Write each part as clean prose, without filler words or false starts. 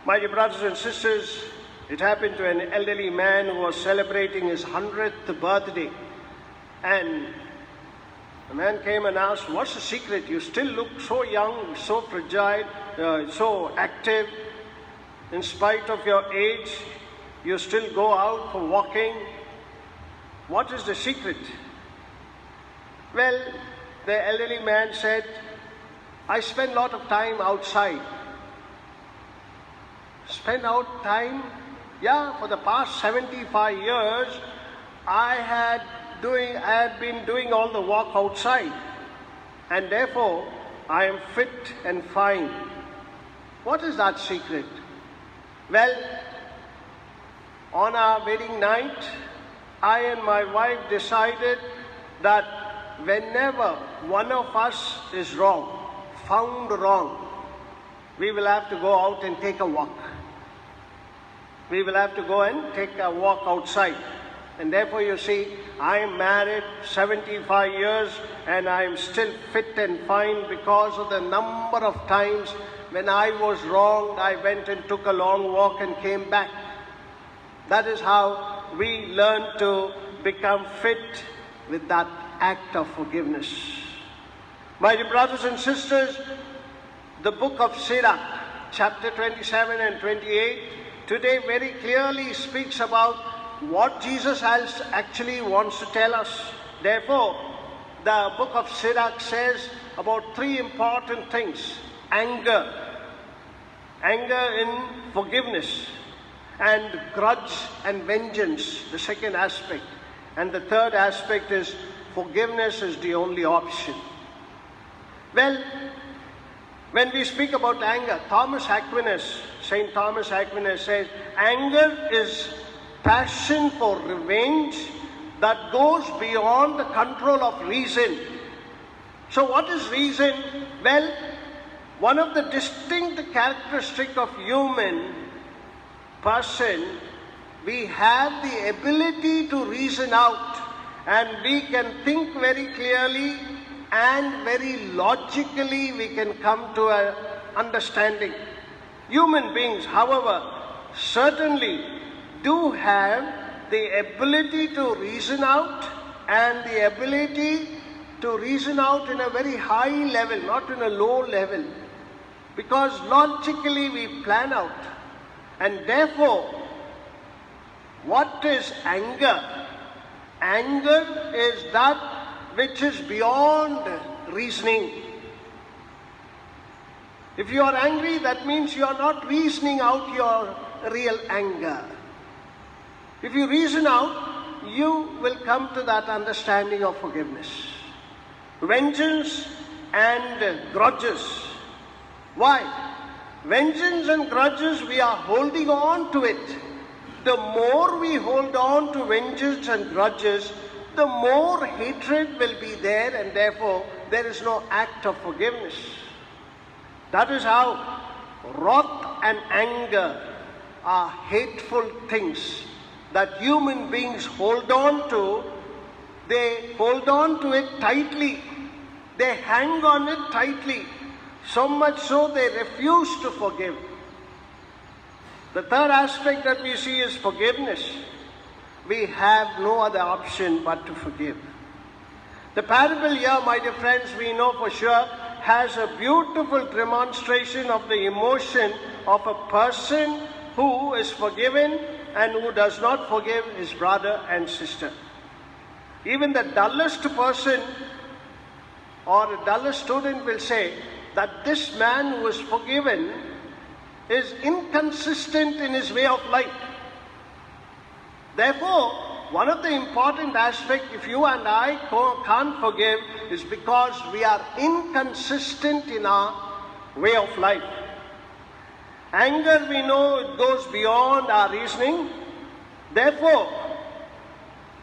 My dear brothers and sisters, it happened to an elderly man who was celebrating his 100th birthday. And the man came and asked, "What's the secret? You still look so young, so fragile, so active. In spite of your age, you still go out for walking. What is the secret?" Well, the elderly man said, "I spend a lot of time outside." Spend out time? Yeah, for the past 75 years, I had been doing all the walk outside, and therefore I am fit and fine. What is that secret? Well, on our wedding night, I and my wife decided that whenever one of us is wrong, found wrong, we will have to go out and take a walk. We will have to go and take a walk outside. And therefore, you see, I am married 75 years and I am still fit and fine because of the number of times when I was wrong, I went and took a long walk and came back. That is how we learn to become fit with that act of forgiveness. My dear brothers and sisters, the book of Sirach, chapter 27 and 28, today very clearly speaks about what Jesus actually wants to tell us. Therefore, the book of Sirach says about three important things: anger in forgiveness, and grudge and vengeance, the second aspect. And the third aspect is forgiveness is the only option. Well, when we speak about anger, St. Thomas Aquinas says, anger is passion for revenge that goes beyond the control of reason. So what is reason? Well, one of the distinct characteristics of human person, we have the ability to reason out, and we can think very clearly and very logically we can come to an understanding. Human beings, however, certainly do have the ability to reason out, and the ability to reason out in a very high level, not in a low level, because logically we plan out. And therefore, what is anger? Anger is that which is beyond reasoning. If you are angry, that means you are not reasoning out your real anger. If you reason out, you will come to that understanding of forgiveness. Vengeance and grudges. Why? Vengeance and grudges, we are holding on to it. The more we hold on to vengeance and grudges, the more hatred will be there, and therefore there is no act of forgiveness. That is how wrath and anger are hateful things that human beings hold on to. They hold on to it tightly. They hang on it tightly. So much so they refuse to forgive. The third aspect that we see is forgiveness. We have no other option but to forgive. The parable here, my dear friends, we know for sure, has a beautiful demonstration of the emotion of a person who is forgiven and who does not forgive his brother and sister. Even the dullest person or the dullest student will say that this man who is forgiven is inconsistent in his way of life. Therefore, one of the important aspects, if you and I can't forgive, is because we are inconsistent in our way of life. Anger, we know, it goes beyond our reasoning. Therefore,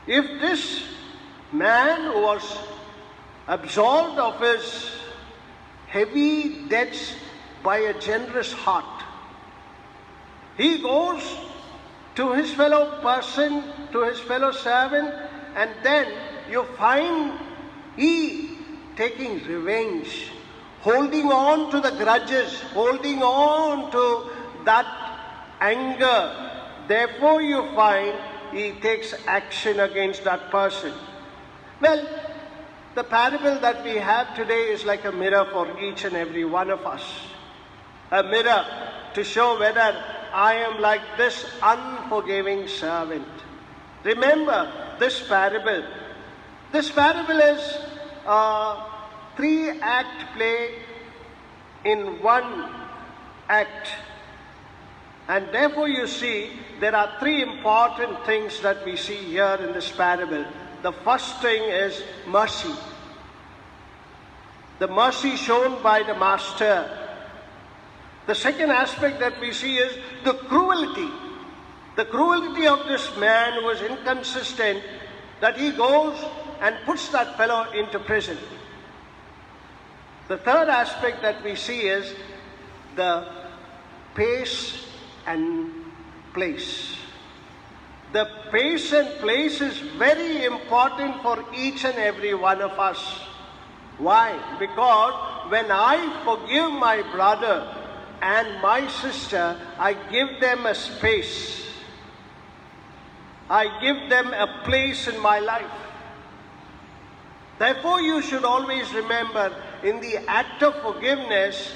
if this man who was absolved of his heavy debts by a generous heart, he goes to his fellow person, to his fellow servant, and then you find he taking revenge, holding on to the grudges, holding on to that anger. Therefore you find he takes action against that person. Well, the parable that we have today is like a mirror for each and every one of us. A mirror to show whether I am like this unforgiving servant. Remember this parable. This parable is a 3-act play in one act. And therefore you see, there are 3 important things that we see here in this parable. The first thing is mercy. The mercy shown by the master. The second aspect that we see is the cruelty. The cruelty of this man who was inconsistent, that he goes and puts that fellow into prison. The third aspect that we see is the pace and place. The pace and place is very important for each and every one of us. Why? Because when I forgive my brother and my sister, I give them a space. I give them a place in my life. Therefore, you should always remember, in the act of forgiveness,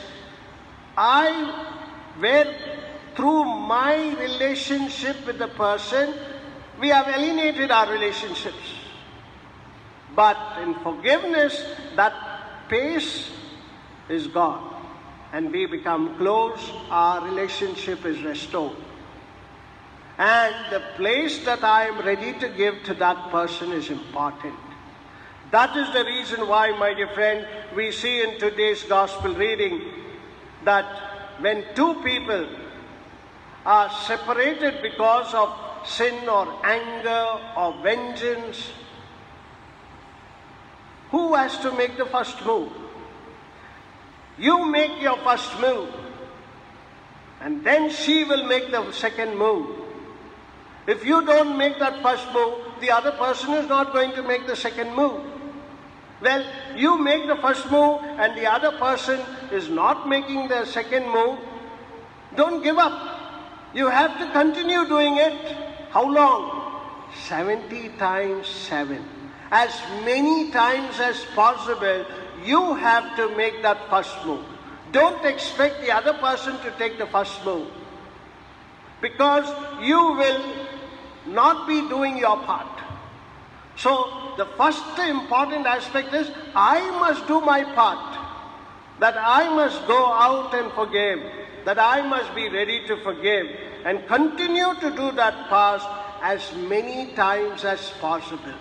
through my relationship with the person, we have alienated our relationships. But in forgiveness, that pace is gone. And we become close, our relationship is restored. And the place that I am ready to give to that person is important. That is the reason why, my dear friend, we see in today's gospel reading that when 2 people are separated because of sin or anger or vengeance, who has to make the first move? You make your first move, and then she will make the second move. If you don't make that first move, the other person is not going to make the second move. Well, you make the first move and the other person is not making the second move, don't give up. You have to continue doing it. How long? 70 times 7. As many times as possible, you have to make that first move. Don't expect the other person to take the first move, because you will not be doing your part. So the first important aspect is, I must do my part. That I must go out and forgive. That I must be ready to forgive and continue to do that part as many times as possible.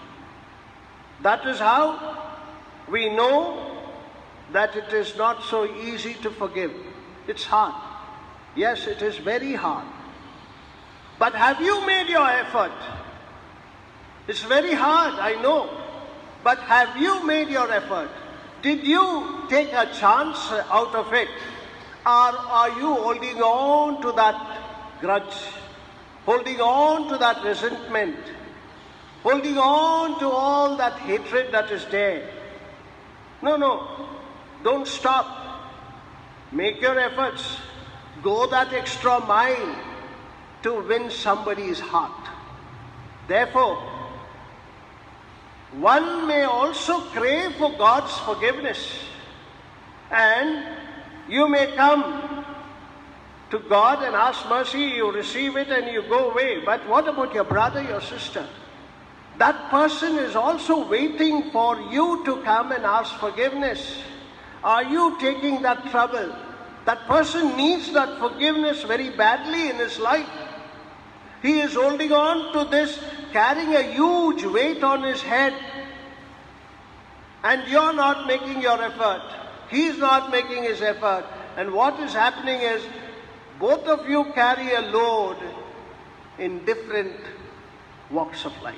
That is how we know that it is not so easy to forgive. It's hard. Yes, it is very hard. But have you made your effort? It's very hard, I know. But have you made your effort? Did you take a chance out of it? Or are you holding on to that grudge? Holding on to that resentment? Holding on to all that hatred that is there? No. Don't stop. Make your efforts. Go that extra mile to win somebody's heart. Therefore, one may also crave for God's forgiveness. And you may come to God and ask mercy, you receive it and you go away. But what about your brother, your sister? That person is also waiting for you to come and ask forgiveness. Are you taking that trouble? That person needs that forgiveness very badly in his life. He is holding on to this, carrying a huge weight on his head. And you're not making your effort. He's not making his effort. And what is happening is, both of you carry a load in different walks of life.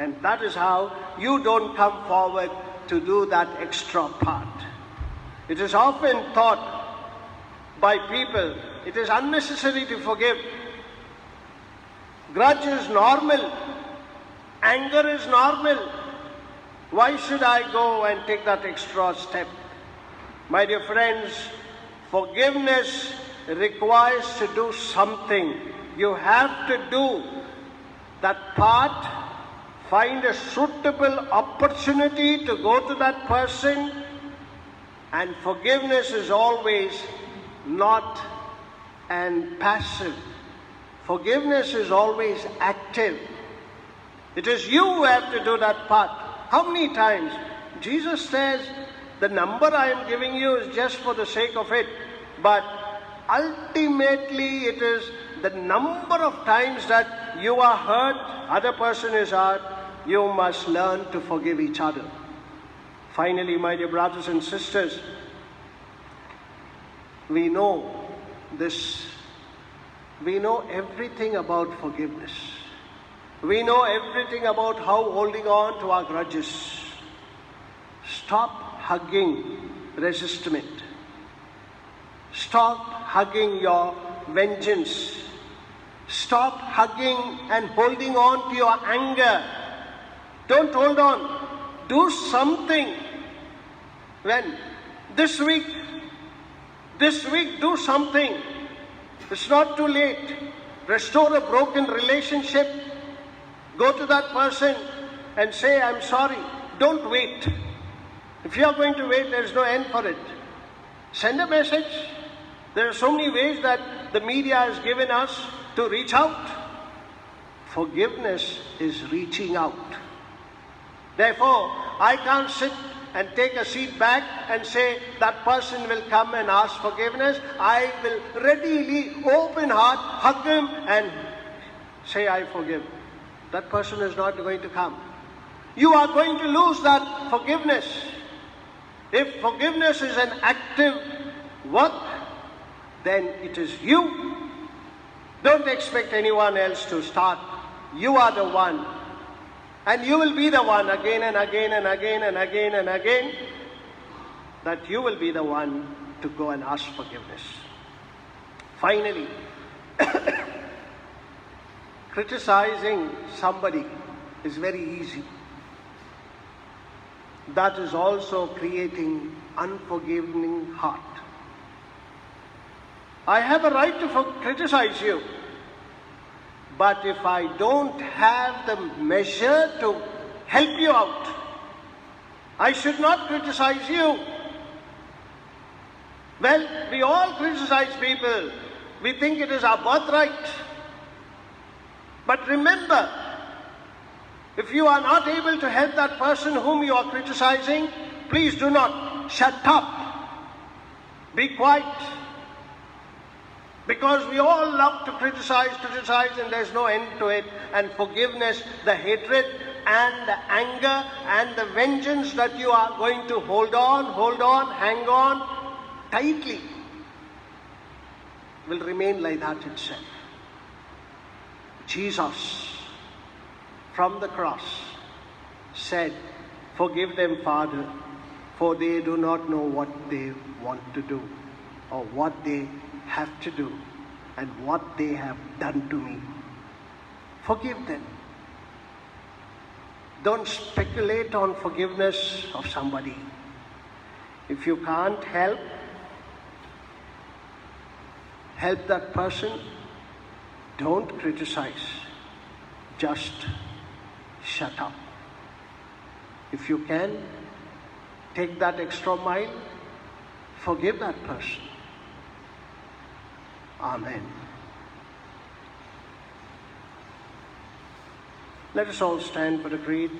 And that is how you don't come forward to do that extra part. It is often thought by people, it is unnecessary to forgive. Grudge is normal. Anger is normal. Why should I go and take that extra step? My dear friends, forgiveness requires to do something. You have to do that part, find a suitable opportunity to go to that person, and forgiveness is always not and passive. Forgiveness is always active. It is you who have to do that part. How many times? Jesus says, the number I am giving you is just for the sake of it. But ultimately it is the number of times that you are hurt, other person is hurt, you must learn to forgive each other. Finally, my dear brothers and sisters, we know this. We know everything about forgiveness. We know everything about how holding on to our grudges. Stop hugging resentment. Stop hugging your vengeance. Stop hugging and holding on to your anger. Don't hold on. Do something. When? This week, do something. It's not too late. Restore a broken relationship. Go to that person and say, I'm sorry. Don't wait. If you are going to wait, there is no end for it. Send a message. There are so many ways that the media has given us to reach out. Forgiveness is reaching out. Therefore, I can't sit and take a seat back and say that person will come and ask forgiveness. I will readily, open heart, hug him and say, I forgive. That person is not going to come. You are going to lose that forgiveness. If forgiveness is an active work, then it is you. Don't expect anyone else to start. You are the one. And you will be the one again and again and again and again and again, that you will be the one to go and ask forgiveness. Finally, criticizing somebody is very easy. That is also creating unforgiving heart. I have a right to criticize you. But if I don't have the measure to help you out, I should not criticize you. Well, we all criticize people. We think it is our birthright. But remember, if you are not able to help that person whom you are criticizing, please do not shut up. Be quiet. Because we all love to criticize, and there's no end to it. And forgiveness, the hatred and the anger and the vengeance that you are going to hold on, hang on tightly, will remain like that itself. Jesus, from the cross, said, forgive them, Father, for they do not know what they want to do or what they have to do and what they have done to me. Forgive them. Don't speculate on forgiveness of somebody. If you can't help that person, don't criticize. Just shut up. If you can, take that extra mile, forgive that person. Amen. Let us all stand for the creed.